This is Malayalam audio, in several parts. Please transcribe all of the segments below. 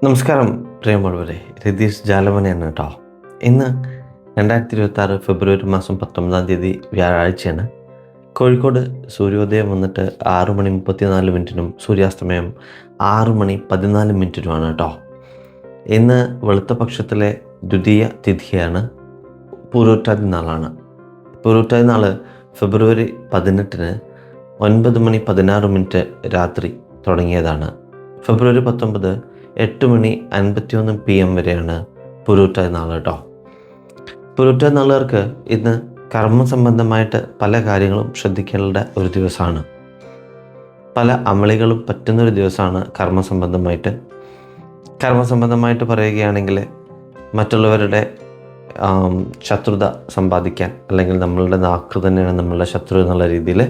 നമസ്കാരം പ്രിയമുള്ളവരെ, രതീഷ് ജാലമനയാണ് കേട്ടോ. ഇന്ന് 2026 ഫെബ്രുവരി മാസം 19 വ്യാഴാഴ്ചയാണ്. കോഴിക്കോട് സൂര്യോദയം വന്നിട്ട് 6:34 സൂര്യാസ്തമയം 6:14 കേട്ടോ. ഇന്ന് വെളുത്ത പക്ഷത്തിലെ ദ്വിതീയ തിഥിയാണ്. പൂരോറ്റാതി നാളാണ്. പൂരോറ്റാതി നാൾ ഫെബ്രുവരി 18 9:16 രാത്രി തുടങ്ങിയതാണ്. ഫെബ്രുവരി 19 8:51 PM വരെയാണ് പൂരോറ്റാതി നാൾ കേട്ടോ. പൂരോറ്റാതി നാളുകാർക്ക് ഇന്ന് കർമ്മസംബന്ധമായിട്ട് പല കാര്യങ്ങളും ശ്രദ്ധിക്കേണ്ട ഒരു ദിവസമാണ്. പല അമളികളും പറ്റുന്നൊരു ദിവസമാണ് കർമ്മസംബന്ധമായിട്ട് പറയുകയാണെങ്കിൽ മറ്റുള്ളവരുടെ ശത്രുത സമ്പാദിക്കാൻ, അല്ലെങ്കിൽ നമ്മളുടെ നാക്ക് തന്നെയാണ് നമ്മളുടെ ശത്രു എന്നുള്ള രീതിയിൽ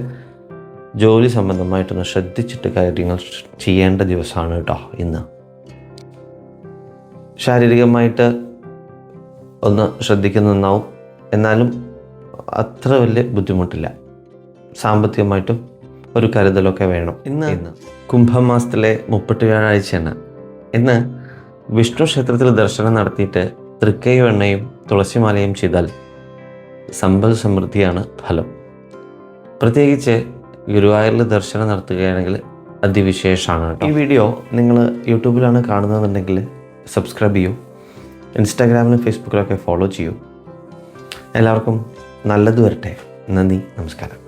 ജോലി സംബന്ധമായിട്ടൊന്ന് ശ്രദ്ധിച്ചിട്ട് കാര്യങ്ങൾ ചെയ്യേണ്ട ദിവസമാണ് കേട്ടോ ഇന്ന്. ശാരീരികമായിട്ട് ഒന്ന് ശ്രദ്ധിക്കുന്നതാവും, എന്നാലും അത്ര വലിയ ബുദ്ധിമുട്ടില്ല. സാമ്പത്തികമായിട്ടും ഒരു കരുതലൊക്കെ വേണം. ഇന്ന് കുംഭമാസത്തിലെ 30 വ്യാഴാഴ്ചയാണ്. ഇന്ന് വിഷ്ണു ക്ഷേത്രത്തിൽ ദർശനം നടത്തിയിട്ട് തൃക്കൈ എണ്ണയും തുളസിമാലയും ചെയ്താൽ സമ്പൽ സമൃദ്ധിയാണ് ഫലം. പ്രത്യേകിച്ച് ഗുരുവായൂരിൽ ദർശനം നടത്തുകയാണെങ്കിൽ അതിവിശേഷമാണ് കേട്ടോ. ഈ വീഡിയോ നിങ്ങൾ യൂട്യൂബിലാണ് കാണുന്നതെന്നുണ്ടെങ്കിൽ സബ്സ്ക്രൈബ് ചെയ്യൂ. ഇൻസ്റ്റാഗ്രാമിലും ഫേസ്ബുക്കിലൊക്കെ ഫോളോ ചെയ്യൂ. എല്ലാവർക്കും നല്ലത് വരട്ടെ. നന്ദി, നമസ്കാരം.